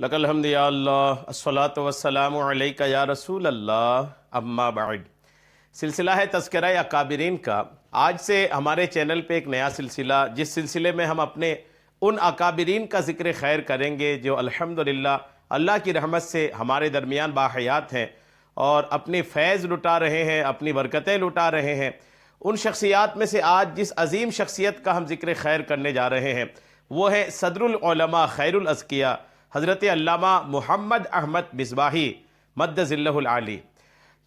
لک الحمد یا اللہ الصلاۃ والسلام علیک یا رسول اللہ اما بعد۔ سلسلہ ہے تذکرہ اکابرین کا۔ آج سے ہمارے چینل پہ ایک نیا سلسلہ، جس سلسلے میں ہم اپنے ان اکابرین کا ذکر خیر کریں گے جو الحمدللہ اللہ کی رحمت سے ہمارے درمیان باحیات ہیں اور اپنی فیض لٹا رہے ہیں، اپنی برکتیں لٹا رہے ہیں۔ ان شخصیات میں سے آج جس عظیم شخصیت کا ہم ذکر خیر کرنے جا رہے ہیں وہ ہے صدر العلماء خیر الازکیاء حضرت علامہ محمد احمد مصباحی مد ظلہ العالی۔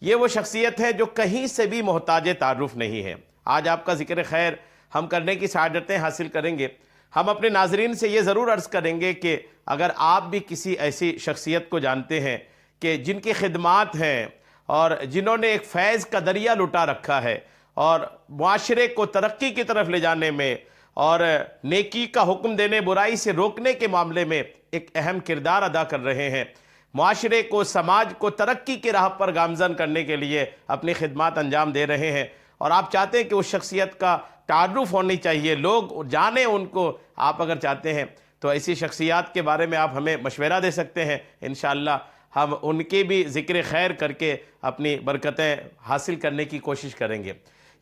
یہ وہ شخصیت ہے جو کہیں سے بھی محتاج تعارف نہیں ہے۔ آج آپ کا ذکر خیر ہم کرنے کی سعادتیں حاصل کریں گے۔ ہم اپنے ناظرین سے یہ ضرور عرض کریں گے کہ اگر آپ بھی کسی ایسی شخصیت کو جانتے ہیں کہ جن کی خدمات ہیں اور جنہوں نے ایک فیض کا دریا لٹا رکھا ہے اور معاشرے کو ترقی کی طرف لے جانے میں اور نیکی کا حکم دینے، برائی سے روکنے کے معاملے میں ایک اہم کردار ادا کر رہے ہیں، معاشرے کو، سماج کو ترقی کی راہ پر گامزن کرنے کے لیے اپنی خدمات انجام دے رہے ہیں، اور آپ چاہتے ہیں کہ اس شخصیت کا تعارف ہونی چاہیے، لوگ جانیں ان کو، آپ اگر چاہتے ہیں تو ایسی شخصیات کے بارے میں آپ ہمیں مشورہ دے سکتے ہیں۔ انشاءاللہ ہم ان کے بھی ذکر خیر کر کے اپنی برکتیں حاصل کرنے کی کوشش کریں گے۔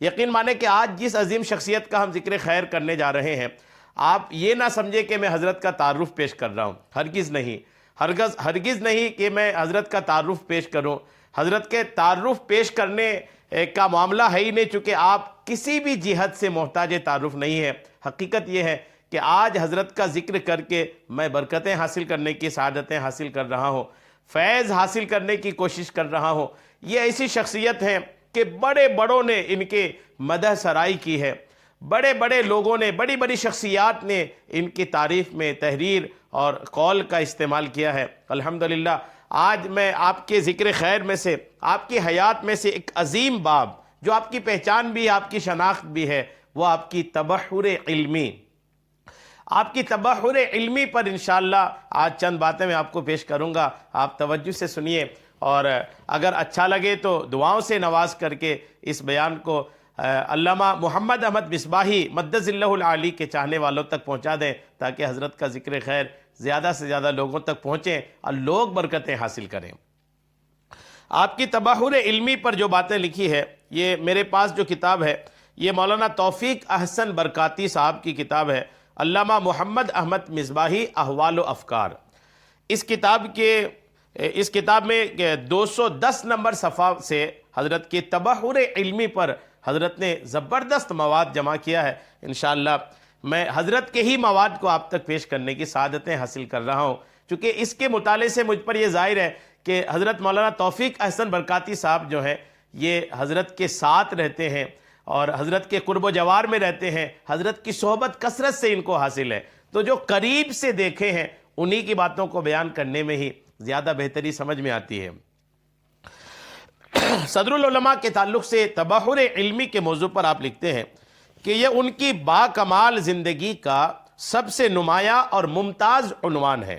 یقین مانیں کہ آج جس عظیم شخصیت کا ہم ذکر خیر کرنے جا رہے ہیں، آپ یہ نہ سمجھیں کہ میں حضرت کا تعارف پیش کر رہا ہوں، ہرگز نہیں، ہرگز نہیں کہ میں حضرت کا تعارف پیش کروں۔ حضرت کے تعارف پیش کرنے کا معاملہ ہے ہی نہیں، چونکہ آپ کسی بھی جہت سے محتاج تعارف نہیں ہے۔ حقیقت یہ ہے کہ آج حضرت کا ذکر کر کے میں برکتیں حاصل کرنے کی سعادتیں حاصل کر رہا ہوں، فیض حاصل کرنے کی کوشش کر رہا ہوں۔ یہ ایسی شخصیت ہیں کہ بڑے بڑوں نے ان کے مدح سرائی کی ہے، بڑے بڑے لوگوں نے، بڑی بڑی شخصیات نے ان کی تعریف میں تحریر اور قول کا استعمال کیا ہے۔ الحمدللہ آج میں آپ کے ذکر خیر میں سے، آپ کی حیات میں سے ایک عظیم باب جو آپ کی پہچان بھی، آپ کی شناخت بھی ہے، وہ آپ کی تبحر علمی، آپ کی تبحر علمی پر انشاءاللہ آج چند باتیں میں آپ کو پیش کروں گا۔ آپ توجہ سے سنیے، اور اگر اچھا لگے تو دعاؤں سے نواز کر کے اس بیان کو علامہ محمد احمد مصباحی مد ظلہ العالی کے چاہنے والوں تک پہنچا دیں، تاکہ حضرت کا ذکر خیر زیادہ سے زیادہ لوگوں تک پہنچیں اور لوگ برکتیں حاصل کریں۔ آپ کی تبحر علمی پر جو باتیں لکھی ہے، یہ میرے پاس جو کتاب ہے یہ مولانا توفیق احسن برکاتی صاحب کی کتاب ہے، علامہ محمد احمد مصباحی احوال و افکار۔ اس کتاب میں 210 نمبر صفحہ سے حضرت کی تبحر علمی پر حضرت نے زبردست مواد جمع کیا ہے۔ انشاءاللہ میں حضرت کے ہی مواد کو آپ تک پیش کرنے کی سعادتیں حاصل کر رہا ہوں، چونکہ اس کے مطالعے سے مجھ پر یہ ظاہر ہے کہ حضرت مولانا توفیق احسن برکاتی صاحب جو ہیں یہ حضرت کے ساتھ رہتے ہیں اور حضرت کے قرب و جوار میں رہتے ہیں، حضرت کی صحبت کثرت سے ان کو حاصل ہے، تو جو قریب سے دیکھے ہیں انہی کی باتوں کو بیان کرنے میں ہی زیادہ بہتری سمجھ میں آتی ہے۔ صدر العلماء کے تعلق سے تبحر علمی کے موضوع پر آپ لکھتے ہیں کہ یہ ان کی باکمال زندگی کا سب سے نمایاں اور ممتاز عنوان ہے۔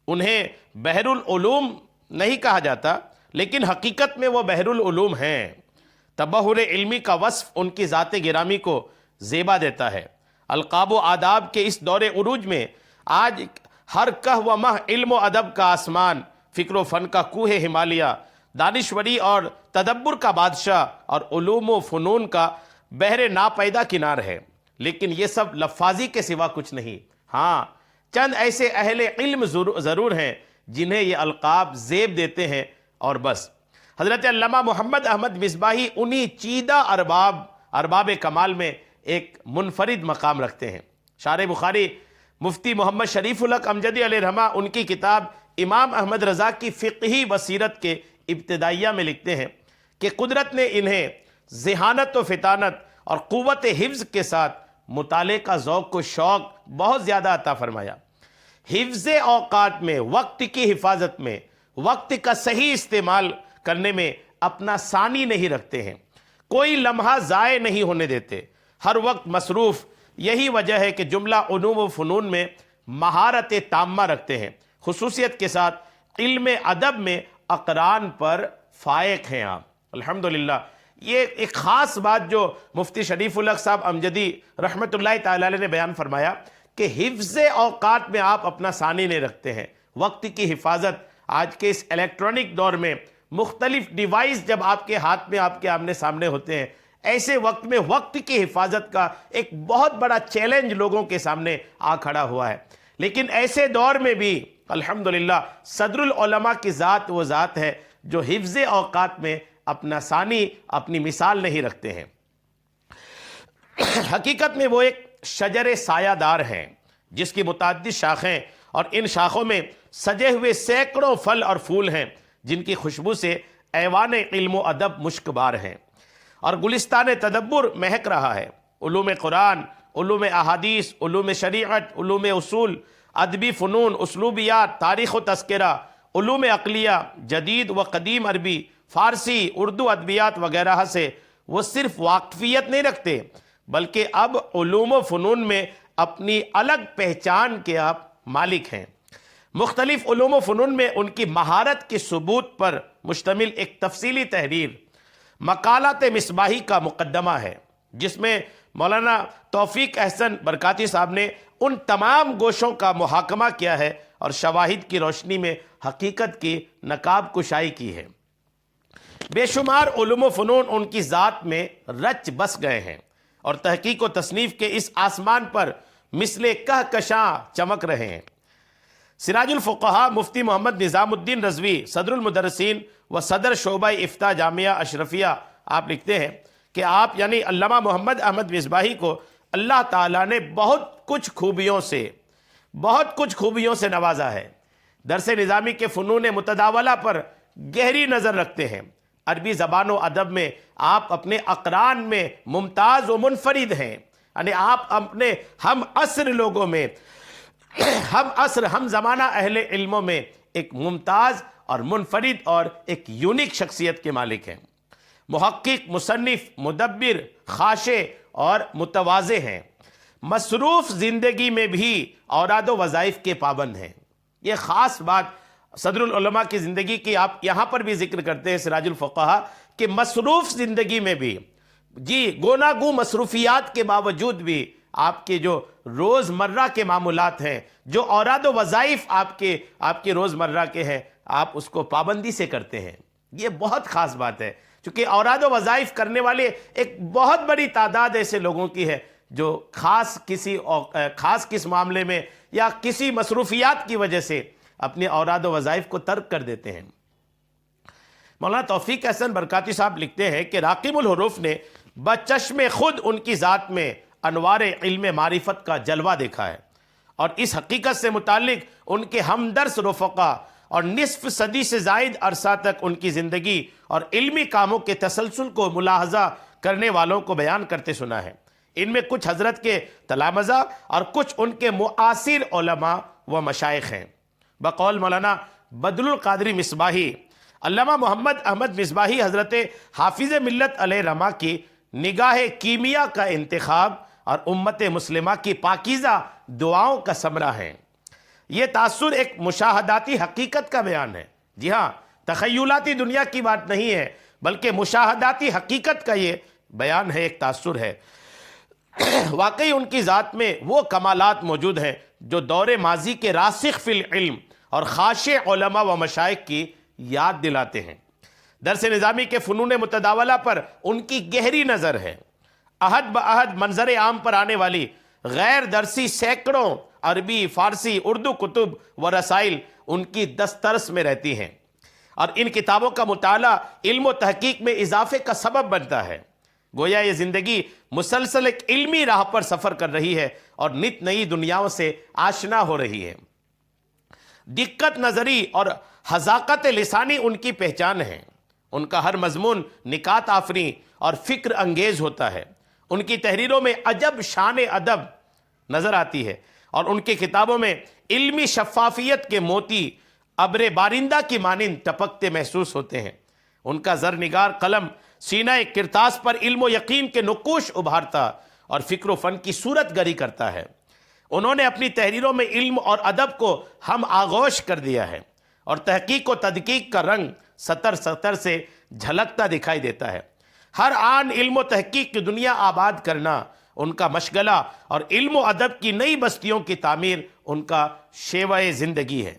انہیں بحر العلوم نہیں کہا جاتا، لیکن حقیقت میں وہ بحر العلوم ہیں۔ تبحر علمی کا وصف ان کی ذات گرامی کو زیبا دیتا ہے۔ القاب و آداب کے اس دور عروج میں آج ہر کہ و مہ علم و ادب کا آسمان، فکر و فن کا کوہ ہمالیہ، دانشوری اور تدبر کا بادشاہ اور علوم و فنون کا بحر ناپیدا کنار ہے، لیکن یہ سب لفاظی کے سوا کچھ نہیں۔ ہاں، چند ایسے اہل علم ضرور ہیں جنہیں یہ القاب زیب دیتے ہیں، اور بس۔ حضرت علامہ محمد احمد مصباحی انہی چیدہ ارباب کمال میں ایک منفرد مقام رکھتے ہیں۔ شارح بخاری مفتی محمد شریف الحق امجدی علیہ رحمہ ان کی کتاب امام احمد رضا کی فقہی بصیرت کے ابتدائیہ میں لکھتے ہیں کہ قدرت نے انہیں ذہانت و فطانت اور قوت حفظ کے ساتھ مطالعے کا ذوق و شوق بہت زیادہ عطا فرمایا۔ حفظ اوقات میں، وقت کی حفاظت میں، وقت کا صحیح استعمال کرنے میں اپنا ثانی نہیں رکھتے ہیں، کوئی لمحہ ضائع نہیں ہونے دیتے، ہر وقت مصروف۔ یہی وجہ ہے کہ جملہ علوم و فنون میں مہارت تامہ رکھتے ہیں، خصوصیت کے ساتھ علم ادب میں اقران پر فائق ہیں آپ۔ الحمدللہ یہ ایک خاص بات جو مفتی شریف الحق صاحب امجدی رحمۃ اللہ تعالی علیہ نے بیان فرمایا کہ حفظ اوقات میں آپ اپنا ثانی نہیں رکھتے ہیں، وقت کی حفاظت آج کے اس الیکٹرانک دور میں مختلف ڈیوائس جب آپ کے ہاتھ میں آپ کے آمنے سامنے ہوتے ہیں، ایسے وقت میں وقت کی حفاظت کا ایک بہت بڑا چیلنج لوگوں کے سامنے آ کھڑا ہوا ہے۔ لیکن ایسے دور میں بھی الحمدللہ صدر العلماء کی ذات وہ ذات ہے جو حفظ اوقات میں اپنا ثانی، اپنی مثال نہیں رکھتے ہیں۔ حقیقت میں وہ ایک شجر سایہ دار ہیں جس کی متعدد شاخیں، اور ان شاخوں میں سجے ہوئے سینکڑوں پھل اور پھول ہیں جن کی خوشبو سے ایوان علم و ادب مشک بار ہیں، اور گلستان تدبر مہک رہا ہے۔ علوم قرآن، علوم احادیث، علوم شریعت، علوم اصول، ادبی فنون، اسلوبیات، تاریخ و تذکرہ، علوم عقلیہ، جدید و قدیم عربی، فارسی، اردو ادبیات وغیرہ سے وہ صرف واقفیت نہیں رکھتے بلکہ اب علوم و فنون میں اپنی الگ پہچان کے آپ مالک ہیں۔ مختلف علوم و فنون میں ان کی مہارت کے ثبوت پر مشتمل ایک تفصیلی تحریر مقالات مصباحی کا مقدمہ ہے، جس میں مولانا توفیق احسن برکاتی صاحب نے ان تمام گوشوں کا محاکمہ کیا ہے اور شواہد کی روشنی میں حقیقت کی نقاب کشائی کی ہے۔ بے شمار علوم و فنون ان کی ذات میں رچ بس گئے ہیں اور تحقیق و تصنیف کے اس آسمان پر مثل کہکشاں چمک رہے ہیں۔ سراج الفقہاء مفتی محمد نظام الدین رضوی، صدر المدرسین و صدر شعبہ افتاء جامعہ اشرفیہ، آپ لکھتے ہیں کہ آپ یعنی علامہ محمد احمد مصباحی کو اللہ تعالیٰ نے بہت کچھ خوبیوں سے نوازا ہے۔ درس نظامی کے فنون متداولہ پر گہری نظر رکھتے ہیں۔ عربی زبان و ادب میں آپ اپنے اقران میں ممتاز و منفرد ہیں، یعنی آپ اپنے ہم عصر لوگوں میں، ہم زمانہ اہل علموں میں ایک ممتاز اور منفرد اور ایک یونیک شخصیت کے مالک ہیں۔ محقق، مصنف، مدبر، خاشع اور متواضع ہیں۔ مصروف زندگی میں بھی اوراد و وظائف کے پابند ہیں۔ یہ خاص بات صدر العلماء کی زندگی کی آپ یہاں پر بھی ذکر کرتے ہیں سراج الفقہاء کہ مصروف زندگی میں بھی، گوناگو مصروفیات کے باوجود بھی آپ کے جو روزمرہ کے معمولات ہیں، جو اوراد و وظائف آپ کے روزمرہ کے ہیں، آپ اس کو پابندی سے کرتے ہیں۔ یہ بہت خاص بات ہے، چونکہ اوراد و وظائف کرنے والے ایک بہت بڑی تعداد ایسے لوگوں کی ہے جو خاص کس معاملے میں یا کسی مصروفیات کی وجہ سے اپنے اوراد و وظائف کو ترک کر دیتے ہیں۔ مولانا توفیق احسن برکاتی صاحب لکھتے ہیں کہ راقم الحروف نے بچشم خود ان کی ذات میں انوار علم معرفت کا جلوہ دیکھا ہے، اور اس حقیقت سے متعلق ان کے ہمدرس رفقا اور نصف صدی سے زائد عرصہ تک ان کی زندگی اور علمی کاموں کے تسلسل کو ملاحظہ کرنے والوں کو بیان کرتے سنا ہے۔ ان میں کچھ حضرت کے تلامذہ اور کچھ ان کے معاصر علماء و مشائخ ہیں۔ بقول مولانا بدر القادری مصباحی، علامہ محمد احمد مصباحی حضرت حافظ ملت علیہ رحمہ کی نگاہ کیمیا کا انتخاب اور امت مسلمہ کی پاکیزہ دعاؤں کا ثمرہ ہیں۔ یہ تاثر ایک مشاہداتی حقیقت کا بیان ہے۔ جی ہاں، تخیلاتی دنیا کی بات نہیں ہے بلکہ مشاہداتی حقیقت کا یہ بیان ہے، ایک تاثر ہے۔ واقعی ان کی ذات میں وہ کمالات موجود ہیں جو دور ماضی کے راسخ فی العلم اور خاشع علماء و مشائخ کی یاد دلاتے ہیں۔ درس نظامی کے فنون متداولہ پر ان کی گہری نظر ہے۔ عہد بعہد منظر عام پر آنے والی غیر درسی سینکڑوں عربی، فارسی، اردو کتب و رسائل ان کی دسترس میں رہتی ہیں، اور ان کتابوں کا مطالعہ علم و تحقیق میں اضافے کا سبب بنتا ہے۔ گویا یہ زندگی مسلسل ایک علمی راہ پر سفر کر رہی ہے اور نت نئی دنیاؤں سے آشنا ہو رہی ہے۔ دقت نظری اور حذاقت لسانی ان کی پہچان ہے۔ ان کا ہر مضمون نکات آفریں اور فکر انگیز ہوتا ہے۔ ان کی تحریروں میں عجب شان ادب نظر آتی ہے، اور ان کی کتابوں میں علمی شفافیت کے موتی ابر بارندہ کی مانند ٹپکتے محسوس ہوتے ہیں۔ ان کا زرنگار قلم سینہ کرتاس پر علم و یقین کے نقوش ابھارتا اور فکر و فن کی صورت گری کرتا ہے۔ انہوں نے اپنی تحریروں میں علم اور ادب کو ہم آغوش کر دیا ہے، اور تحقیق و تدقیق کا رنگ سطر سطر سے جھلکتا دکھائی دیتا ہے۔ ہر آن علم و تحقیق کی دنیا آباد کرنا ان کا مشغلہ، اور علم و ادب کی نئی بستیوں کی تعمیر ان کا شیوہ زندگی ہے۔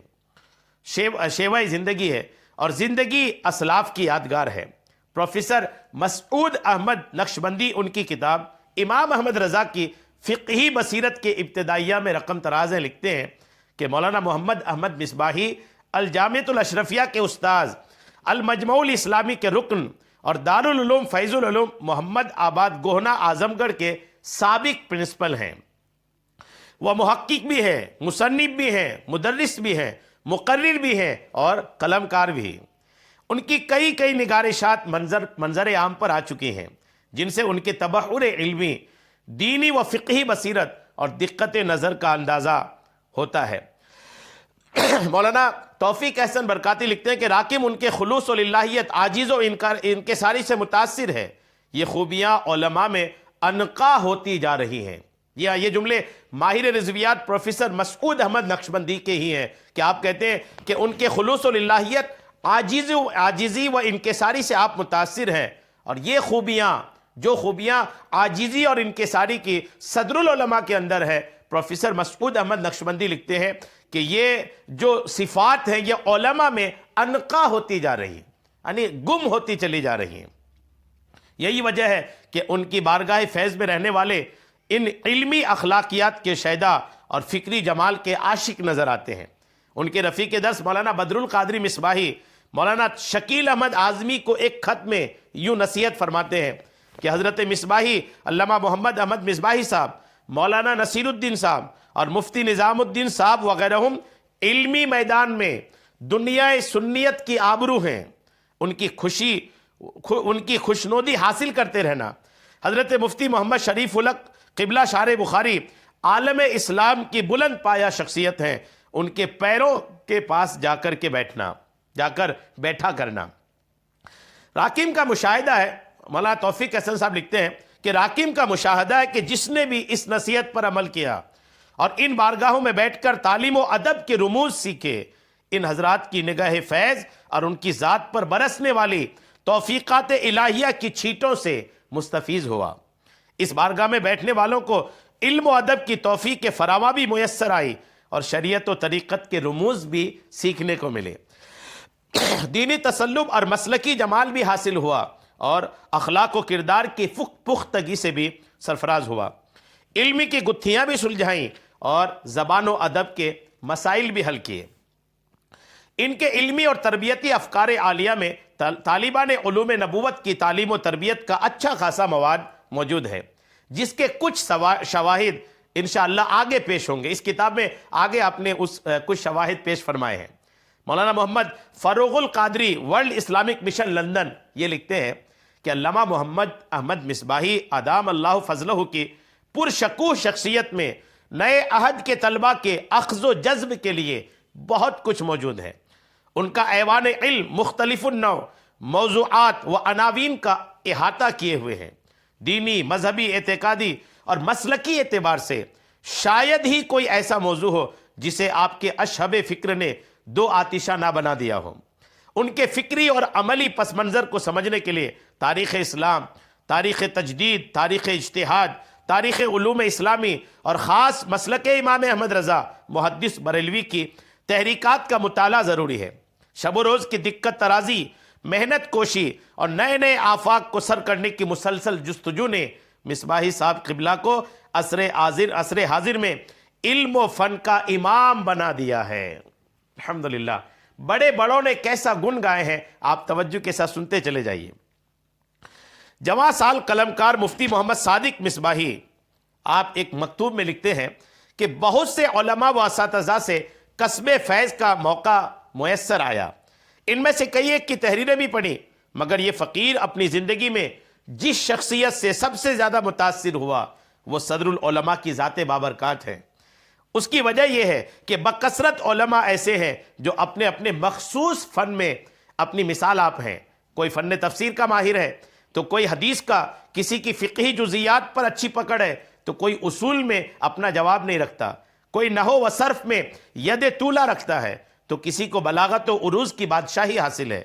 شیوہ زندگی ہے اور زندگی اسلاف کی یادگار ہے۔ پروفیسر مسعود احمد نقشبندی ان کی کتاب امام احمد رضا کی فقہی بصیرت کے ابتدائیہ میں رقم ترازیں لکھتے ہیں کہ مولانا محمد احمد مصباحی الجامعۃ الاشرفیہ کے استاذ، المجمع الاسلامی کے رکن اور دارالعلوم فیض العلوم محمد آباد گوہنا اعظم گڑھ کے سابق پرنسپل ہیں۔ وہ محقق بھی ہیں، مصنف بھی ہیں، مدرس بھی ہیں، مقرر بھی ہیں اور قلم کار بھی۔ ان کی کئی نگارشات منظر عام پر آ چکی ہیں، جن سے ان کے تبحر علمی، دینی و فقہی بصیرت اور دقت نظر کا اندازہ ہوتا ہے۔ مولانا توفیق احسن برکاتی لکھتے ہیں کہ راکم ان کے خلوص و للہیت، عاجز و انکساری سے متاثر ہے۔ یہ خوبیاں علماء میں انقا ہوتی جا رہی ہیں۔ یہ جملے ماہر رضویات پروفیسر مسعود احمد نقشبندی کے ہی ہیں کہ آپ کہتے ہیں کہ ان کے خلوص و للہیت، عاجزی و انکساری سے آپ متاثر ہیں، اور یہ خوبیاں عاجزی اور انکساری کی صدر العلماء کے اندر ہے۔ پروفیسر مسعود احمد نقشبندی لکھتے ہیں کہ یہ جو صفات ہیں یہ علماء میں انقا ہوتی جا رہی ہیں، یعنی گم ہوتی چلی جا رہی ہیں۔ یہی وجہ ہے کہ ان کی بارگاہ فیض میں رہنے والے ان علمی اخلاقیات کے شیدا اور فکری جمال کے عاشق نظر آتے ہیں۔ ان کے رفیق درس مولانا بدر القادری مصباحی مولانا شکیل احمد اعظمی کو ایک خط میں یوں نصیحت فرماتے ہیں کہ حضرت مصباحی، علامہ محمد احمد مصباحی صاحب، مولانا نصیر الدین صاحب اور مفتی نظام الدین صاحب وغیرہم علمی میدان میں دنیا سنیت کی آبرو ہیں۔ ان کی خوشنودی حاصل کرتے رہنا۔ حضرت مفتی محمد شریف الحق قبلہ شارع بخاری عالم اسلام کی بلند پایہ شخصیت ہیں۔ ان کے پیروں کے پاس جا کر بیٹھا کرنا۔ راکم کا مشاہدہ ہے، مولانا توفیق احسن صاحب لکھتے ہیں کہ راکم کا مشاہدہ ہے کہ جس نے بھی اس نصیحت پر عمل کیا اور ان بارگاہوں میں بیٹھ کر تعلیم و ادب کے رموز سیکھے، ان حضرات کی نگاہ فیض اور ان کی ذات پر برسنے والی توفیقات الہیہ کی چھیٹوں سے مستفیض ہوا۔ اس بارگاہ میں بیٹھنے والوں کو علم و ادب کی توفیق فراواں بھی میسر آئی اور شریعت و طریقت کے رموز بھی سیکھنے کو ملے۔ دینی تسلب اور مسلکی جمال بھی حاصل ہوا اور اخلاق و کردار کی پختگی سے بھی سرفراز ہوا۔ علمی کی گتھیاں بھی سلجھائیں اور زبان و ادب کے مسائل بھی حل کیے۔ ان کے علمی اور تربیتی افکار عالیہ میں طالبان علوم نبوت کی تعلیم و تربیت کا اچھا خاصا مواد موجود ہے، جس کے کچھ شواہد انشاءاللہ آگے پیش ہوں گے۔ اس کتاب میں آگے آپ نے کچھ شواہد پیش فرمائے ہیں۔ مولانا Muhammad Farooq Al-Qadri world Islamic mission London یہ لکھتے ہیں کہ علامہ محمد احمد مصباحی ادام اللہ فضلہ کی پرشکوہ شخصیت میں نئے عہد کے طلبہ کے اخذ و جذب کے لیے بہت کچھ موجود ہے۔ ان کا ایوان علم مختلف النوع موضوعات و عناوین کا احاطہ کیے ہوئے ہیں۔ دینی، مذہبی، اعتقادی اور مسلکی اعتبار سے شاید ہی کوئی ایسا موضوع ہو جسے آپ کے اشہب فکر نے دو آتشہ نہ بنا دیا ہو۔ ان کے فکری اور عملی پس منظر کو سمجھنے کے لیے تاریخ اسلام، تاریخ تجدید، تاریخ اجتہاد، تاریخ علوم اسلامی اور خاص مسلک امام احمد رضا محدث بریلوی کی تحریکات کا مطالعہ ضروری ہے۔ شب و روز کی دقت ترازی، محنت کوشی اور نئے آفاق کو سر کرنے کی مسلسل جستجو نے مصباحی صاحب قبلہ کو عصر حاضر میں علم و فن کا امام بنا دیا ہے۔ الحمدللہ، بڑے بڑوں نے کیسا گن گائے ہیں، آپ توجہ کے ساتھ سنتے چلے جائیے۔ جواں سال قلمکار مفتی محمد صادق مصباحی آپ ایک مکتوب میں لکھتے ہیں کہ بہت سے علماء و اساتذہ سے کسب فیض کا موقع میسر آیا۔ ان میں سے کئی ایک کی تحریریں بھی پڑھی، مگر یہ فقیر اپنی زندگی میں جس شخصیت سے سب سے زیادہ متاثر ہوا وہ صدر العلماء کی ذات بابرکات ہے۔ اس کی وجہ یہ ہے کہ بکثرت علماء ایسے ہیں جو اپنے اپنے مخصوص فن میں اپنی مثال آپ ہیں۔ کوئی فن تفسیر کا ماہر ہے تو کوئی حدیث کا، کسی کی فقہی جزیات پر اچھی پکڑ ہے تو کوئی اصول میں اپنا جواب نہیں رکھتا، کوئی نحو و صرف میں ید طولہ رکھتا ہے تو کسی کو بلاغت و عروض کی بادشاہی حاصل ہے،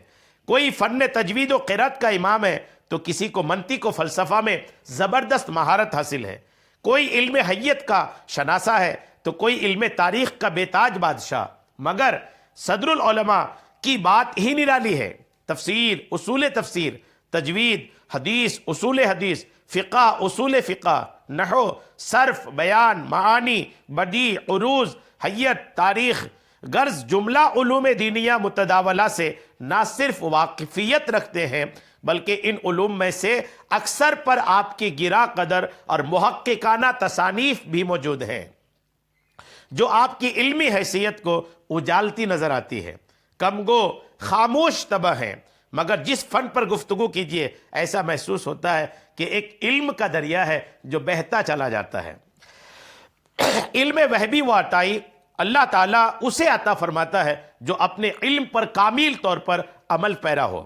کوئی فن تجوید و قرات کا امام ہے تو کسی کو منطق و فلسفہ میں زبردست مہارت حاصل ہے، کوئی علم حیت کا شناسہ ہے تو کوئی علم تاریخ کا بے تاج بادشاہ، مگر صدر العلماء کی بات ہی نرالی ہے۔ تفسیر، اصول تفسیر، تجوید، حدیث، اصول حدیث، فقہ، اصول فقہ، نحو، صرف، بیان، معانی، بدیع، عروض، حیت، تاریخ، غرض جملہ علوم دینیہ متداولہ سے نہ صرف واقفیت رکھتے ہیں بلکہ ان علوم میں سے اکثر پر آپ کی گرا قدر اور محققانہ تصانیف بھی موجود ہیں جو آپ کی علمی حیثیت کو اجالتی نظر آتی ہے۔ کم گو خاموش طبع ہیں، مگر جس فن پر گفتگو کیجئے ایسا محسوس ہوتا ہے کہ ایک علم کا دریا ہے جو بہتا چلا جاتا ہے۔ علم وہبی و عطائی اللہ تعالیٰ اسے عطا فرماتا ہے جو اپنے علم پر کامل طور پر عمل پیرا ہو۔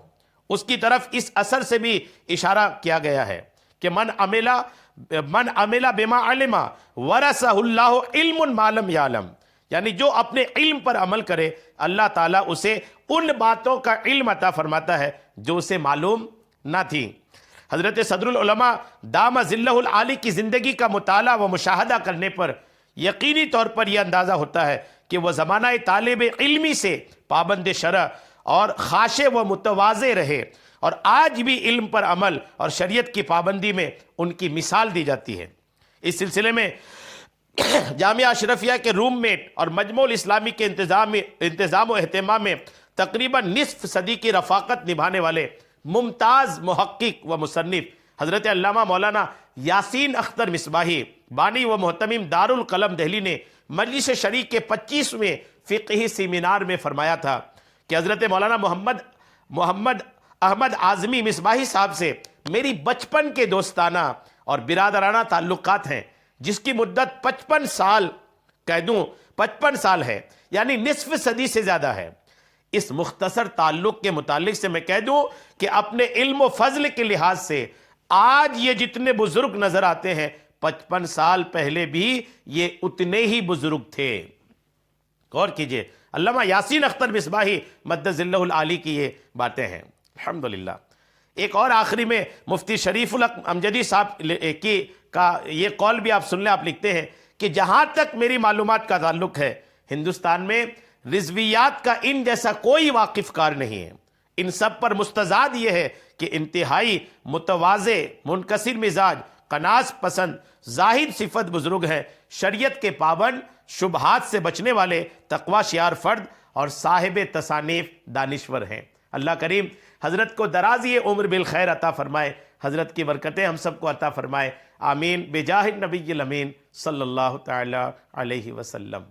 اس کی طرف اس اثر سے بھی اشارہ کیا گیا ہے کہ من عمل بما علم ورثہ اللہ علم ما لم یعلم، یعنی جو اپنے علم پر عمل کرے اللہ تعالیٰ اسے ان باتوں کا علم عطا فرماتا ہے جو اسے معلوم نہ تھی۔ حضرت صدر العلماء دام ظلہ العالی کی زندگی کا مطالعہ و مشاہدہ کرنے پر یقینی طور پر یہ اندازہ ہوتا ہے کہ وہ زمانہ طالب علمی سے پابند شرع اور خاشع و متواضع رہے، اور آج بھی علم پر عمل اور شریعت کی پابندی میں ان کی مثال دی جاتی ہے۔ اس سلسلے میں جامعہ اشرفیہ کے روم میٹ اور مجمع الاسلامی کے انتظام و اہتمام میں تقریباً نصف صدی کی رفاقت نبھانے والے ممتاز محقق و مصنف حضرت علامہ مولانا یاسین اختر مصباحی بانی و محتمم دارالقلم دہلی نے مجلس شریک کے 25ویں فقہی سیمینار میں فرمایا تھا کہ حضرت مولانا محمد احمد اعظمی مصباحی صاحب سے میری بچپن کے دوستانہ اور برادرانہ تعلقات ہیں جس کی مدت 55 سال کہہ دوں 55 سال ہے، یعنی نصف صدی سے زیادہ ہے۔ اس مختصر تعلق کے متعلق سے میں کہہ دوں کہ اپنے علم و فضل کے لحاظ سے آج یہ جتنے بزرگ نظر آتے ہیں 55 سال پہلے بھی یہ اتنے ہی بزرگ تھے۔ غور کیجئے، علامہ یاسین اختر مصباحی مد ظلہ العالی کی یہ باتیں ہیں۔ الحمدللہ۔ ایک اور آخری میں مفتی شریف الحق امجدی صاحب کا یہ قول بھی آپ سن لیں۔ آپ لکھتے ہیں کہ جہاں تک میری معلومات کا تعلق ہے ہندوستان میں رضویات کا ان جیسا کوئی واقف کار نہیں ہے۔ ان سب پر مستزاد یہ ہے کہ انتہائی متواضع، منکسر مزاج، قناعت پسند، زاہد صفت بزرگ ہیں، شریعت کے پابند، شبہات سے بچنے والے، تقوی شیار فرد اور صاحب تصانیف دانشور ہیں۔ اللہ کریم حضرت کو درازی عمر بالخیر عطا فرمائے، حضرت کی برکتیں ہم سب کو عطا فرمائے، آمین بجاہ النبی الامین صلی اللہ تعالی علیہ وسلم۔